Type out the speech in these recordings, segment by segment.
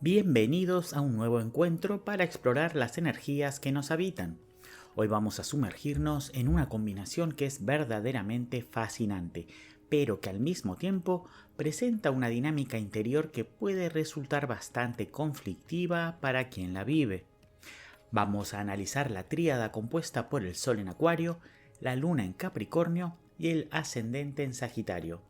Bienvenidos a un nuevo encuentro para explorar las energías que nos habitan. Hoy vamos a sumergirnos en una combinación que es verdaderamente fascinante, pero que al mismo tiempo presenta una dinámica interior que puede resultar bastante conflictiva para quien la vive. Vamos a analizar la tríada compuesta por el Sol en Acuario, la Luna en Capricornio y el Ascendente en Sagitario.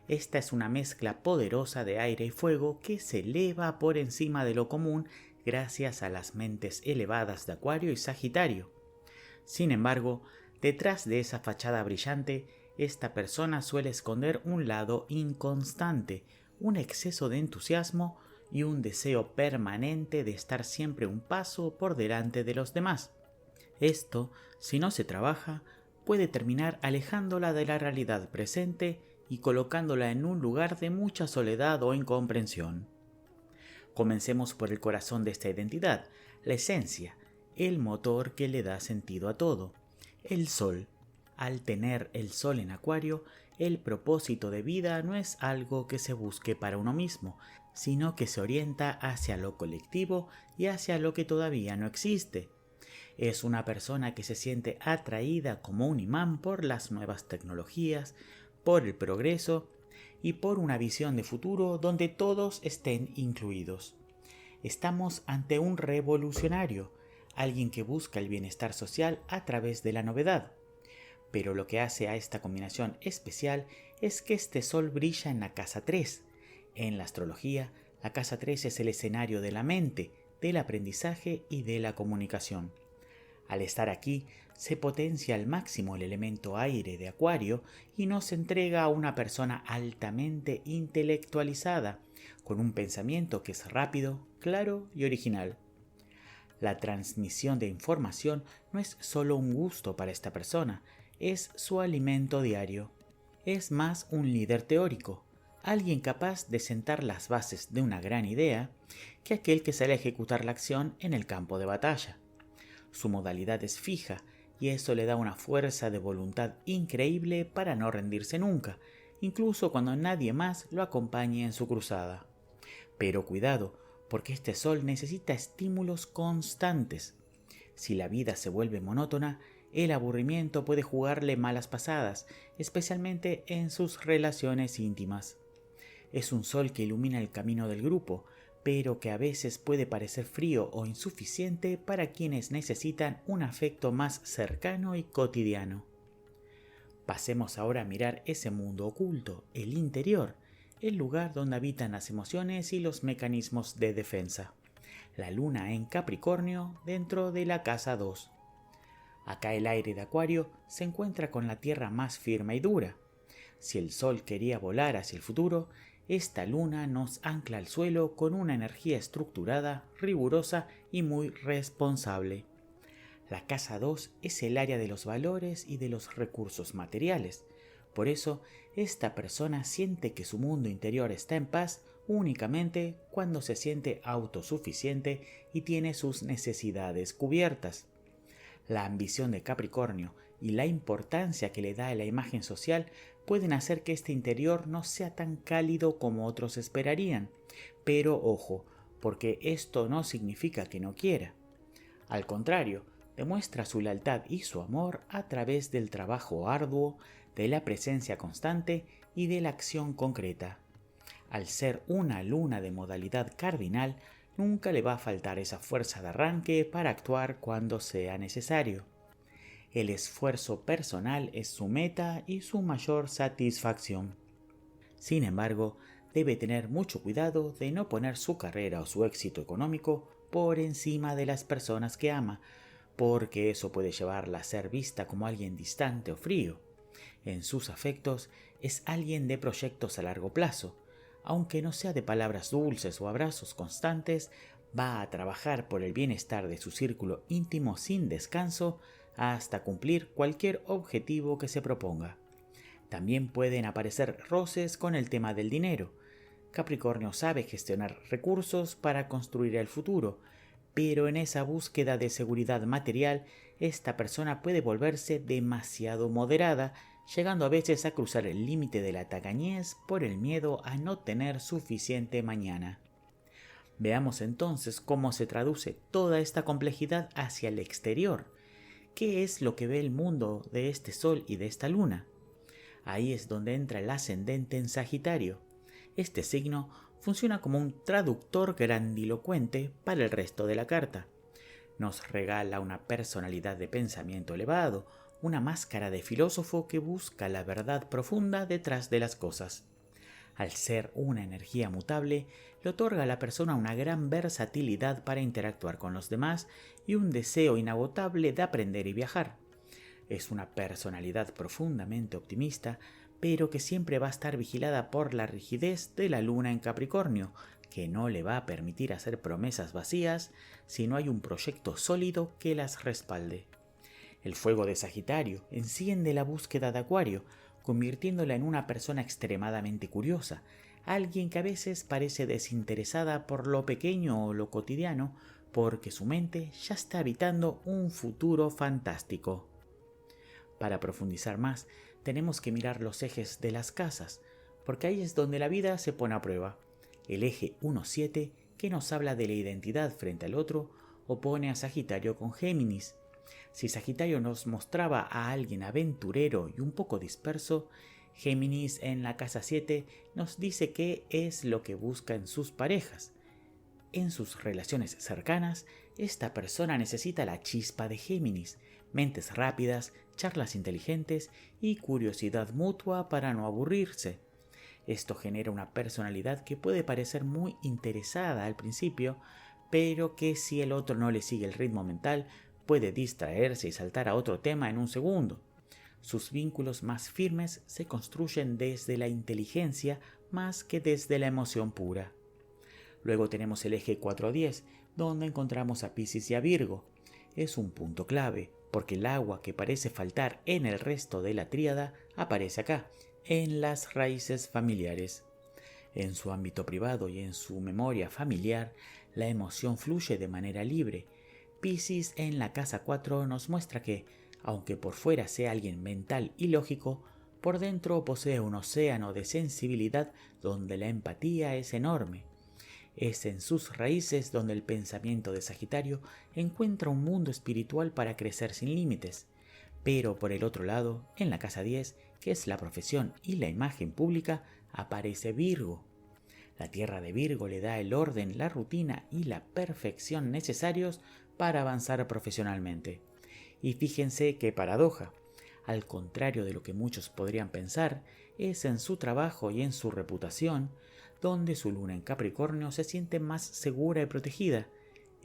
Esta es una mezcla poderosa de aire y fuego que se eleva por encima de lo común gracias a las mentes elevadas de Acuario y Sagitario. Sin embargo, detrás de esa fachada brillante, esta persona suele esconder un lado inconstante, un exceso de entusiasmo y un deseo permanente de estar siempre un paso por delante de los demás. Esto, si no se trabaja, puede terminar alejándola de la realidad presente y colocándola en un lugar de mucha soledad o incomprensión. Comencemos por el corazón de esta identidad, la esencia, el motor que le da sentido a todo, el Sol. Al tener el Sol en Acuario, el propósito de vida no es algo que se busque para uno mismo, sino que se orienta hacia lo colectivo y hacia lo que todavía no existe. Es una persona que se siente atraída como un imán por las nuevas tecnologías, por el progreso y por una visión de futuro donde todos estén incluidos. Estamos ante un revolucionario, alguien que busca el bienestar social a través de la novedad. Pero lo que hace a esta combinación especial es que este Sol brilla en la casa 3. En la astrología, la casa 3 es el escenario de la mente, del aprendizaje y de la comunicación. Al estar aquí, se potencia al máximo el elemento aire de Acuario y nos entrega a una persona altamente intelectualizada, con un pensamiento que es rápido, claro y original. La transmisión de información no es solo un gusto para esta persona, es su alimento diario. Es más un líder teórico, alguien capaz de sentar las bases de una gran idea, que aquel que sale a ejecutar la acción en el campo de batalla. Su modalidad es fija y eso le da una fuerza de voluntad increíble para no rendirse nunca, incluso cuando nadie más lo acompañe en su cruzada. Pero cuidado, porque este Sol necesita estímulos constantes. Si la vida se vuelve monótona, el aburrimiento puede jugarle malas pasadas, especialmente en sus relaciones íntimas. Es un Sol que ilumina el camino del grupo, pero que a veces puede parecer frío o insuficiente para quienes necesitan un afecto más cercano y cotidiano. Pasemos ahora a mirar ese mundo oculto, el interior, el lugar donde habitan las emociones y los mecanismos de defensa. La Luna en Capricornio dentro de la casa 2. Acá el aire de Acuario se encuentra con la Tierra más firme y dura. Si el Sol quería volar hacia el futuro, esta luna nos ancla al suelo con una energía estructurada, rigurosa y muy responsable. La casa 2 es el área de los valores y de los recursos materiales. Por eso, esta persona siente que su mundo interior está en paz únicamente cuando se siente autosuficiente y tiene sus necesidades cubiertas. La ambición de Capricornio y la importancia que le da a la imagen social pueden hacer que este interior no sea tan cálido como otros esperarían. Pero ojo, porque esto no significa que no quiera. Al contrario, demuestra su lealtad y su amor a través del trabajo arduo, de la presencia constante y de la acción concreta. Al ser una luna de modalidad cardinal, nunca le va a faltar esa fuerza de arranque para actuar cuando sea necesario. El esfuerzo personal es su meta y su mayor satisfacción. Sin embargo, debe tener mucho cuidado de no poner su carrera o su éxito económico por encima de las personas que ama, porque eso puede llevarla a ser vista como alguien distante o frío. En sus afectos es alguien de proyectos a largo plazo. Aunque no sea de palabras dulces o abrazos constantes, va a trabajar por el bienestar de su círculo íntimo sin descanso hasta cumplir cualquier objetivo que se proponga. También pueden aparecer roces con el tema del dinero. Capricornio sabe gestionar recursos para construir el futuro, pero en esa búsqueda de seguridad material, esta persona puede volverse demasiado moderada, llegando a veces a cruzar el límite de la tacañez por el miedo a no tener suficiente mañana. Veamos entonces cómo se traduce toda esta complejidad hacia el exterior. ¿Qué es lo que ve el mundo de este Sol y de esta Luna? Ahí es donde entra el ascendente en Sagitario. Este signo funciona como un traductor grandilocuente para el resto de la carta. Nos regala una personalidad de pensamiento elevado, una máscara de filósofo que busca la verdad profunda detrás de las cosas. Al ser una energía mutable, le otorga a la persona una gran versatilidad para interactuar con los demás y un deseo inagotable de aprender y viajar. Es una personalidad profundamente optimista, pero que siempre va a estar vigilada por la rigidez de la luna en Capricornio, que no le va a permitir hacer promesas vacías si no hay un proyecto sólido que las respalde. El fuego de Sagitario enciende la búsqueda de Acuario, convirtiéndola en una persona extremadamente curiosa, alguien que a veces parece desinteresada por lo pequeño o lo cotidiano, porque su mente ya está habitando un futuro fantástico. Para profundizar más, tenemos que mirar los ejes de las casas, porque ahí es donde la vida se pone a prueba. El eje 1-7, que nos habla de la identidad frente al otro, opone a Sagitario con Géminis. Si Sagitario nos mostraba a alguien aventurero y un poco disperso, Géminis en la casa 7 nos dice qué es lo que busca en sus parejas. En sus relaciones cercanas, esta persona necesita la chispa de Géminis, mentes rápidas, charlas inteligentes y curiosidad mutua para no aburrirse. Esto genera una personalidad que puede parecer muy interesada al principio, pero que si el otro no le sigue el ritmo mental, puede distraerse y saltar a otro tema en un segundo. Sus vínculos más firmes se construyen desde la inteligencia más que desde la emoción pura. Luego tenemos el eje 4-10, donde encontramos a Piscis y a Virgo. Es un punto clave, porque el agua que parece faltar en el resto de la tríada aparece acá, en las raíces familiares. En su ámbito privado y en su memoria familiar, la emoción fluye de manera libre. Piscis en la casa 4 nos muestra que, aunque por fuera sea alguien mental y lógico, por dentro posee un océano de sensibilidad donde la empatía es enorme. Es en sus raíces donde el pensamiento de Sagitario encuentra un mundo espiritual para crecer sin límites. Pero por el otro lado, en la casa 10, que es la profesión y la imagen pública, aparece Virgo. La tierra de Virgo le da el orden, la rutina y la perfección necesarios para avanzar profesionalmente. Y fíjense qué paradoja. Al contrario de lo que muchos podrían pensar, es en su trabajo y en su reputación donde su luna en Capricornio se siente más segura y protegida.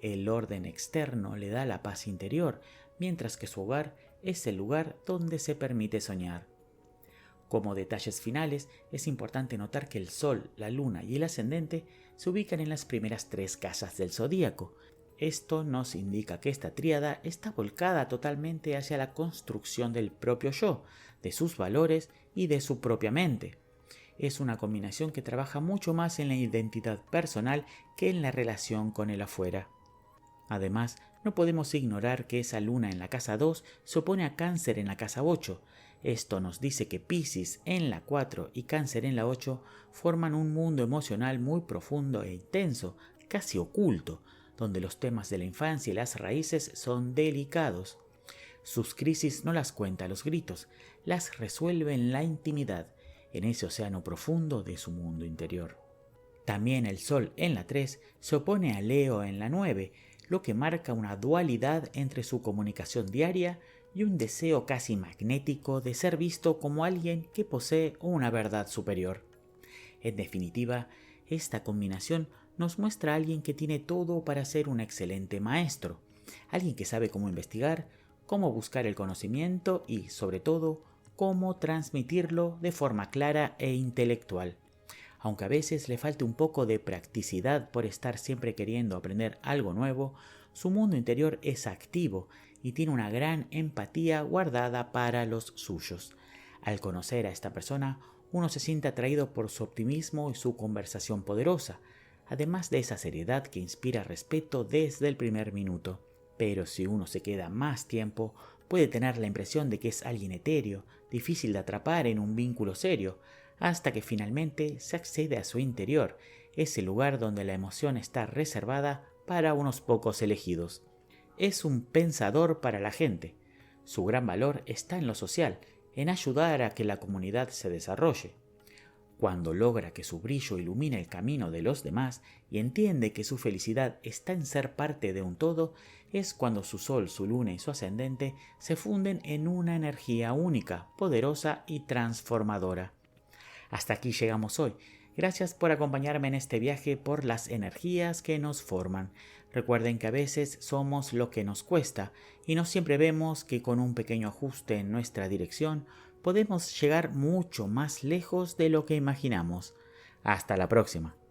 El orden externo le da la paz interior, mientras que su hogar es el lugar donde se permite soñar. Como detalles finales, es importante notar que el Sol, la Luna y el Ascendente se ubican en las primeras 3 casas del zodíaco. Esto nos indica que esta tríada está volcada totalmente hacia la construcción del propio yo, de sus valores y de su propia mente. Es una combinación que trabaja mucho más en la identidad personal que en la relación con el afuera. Además, no podemos ignorar que esa luna en la casa 2 se opone a Cáncer en la casa 8. Esto nos dice que Piscis en la 4 y Cáncer en la 8 forman un mundo emocional muy profundo e intenso, casi oculto, donde los temas de la infancia y las raíces son delicados. Sus crisis no las cuenta a los gritos, las resuelve en la intimidad, en ese océano profundo de su mundo interior. También el Sol en la 3 se opone a Leo en la 9, lo que marca una dualidad entre su comunicación diaria y un deseo casi magnético de ser visto como alguien que posee una verdad superior. En definitiva, esta combinación nos muestra a alguien que tiene todo para ser un excelente maestro, alguien que sabe cómo investigar, cómo buscar el conocimiento y, sobre todo, cómo transmitirlo de forma clara e intelectual. Aunque a veces le falte un poco de practicidad por estar siempre queriendo aprender algo nuevo, su mundo interior es activo y tiene una gran empatía guardada para los suyos. Al conocer a esta persona, uno se siente atraído por su optimismo y su conversación poderosa, además de esa seriedad que inspira respeto desde el primer minuto. Pero si uno se queda más tiempo, puede tener la impresión de que es alguien etéreo, difícil de atrapar en un vínculo serio, hasta que finalmente se accede a su interior, ese lugar donde la emoción está reservada para unos pocos elegidos. Es un pensador para la gente. Su gran valor está en lo social, en ayudar a que la comunidad se desarrolle. Cuando logra que su brillo ilumine el camino de los demás y entiende que su felicidad está en ser parte de un todo, es cuando su sol, su luna y su ascendente se funden en una energía única, poderosa y transformadora. Hasta aquí llegamos hoy. Gracias por acompañarme en este viaje por las energías que nos forman. Recuerden que a veces somos lo que nos cuesta y no siempre vemos que con un pequeño ajuste en nuestra dirección podemos llegar mucho más lejos de lo que imaginamos. Hasta la próxima.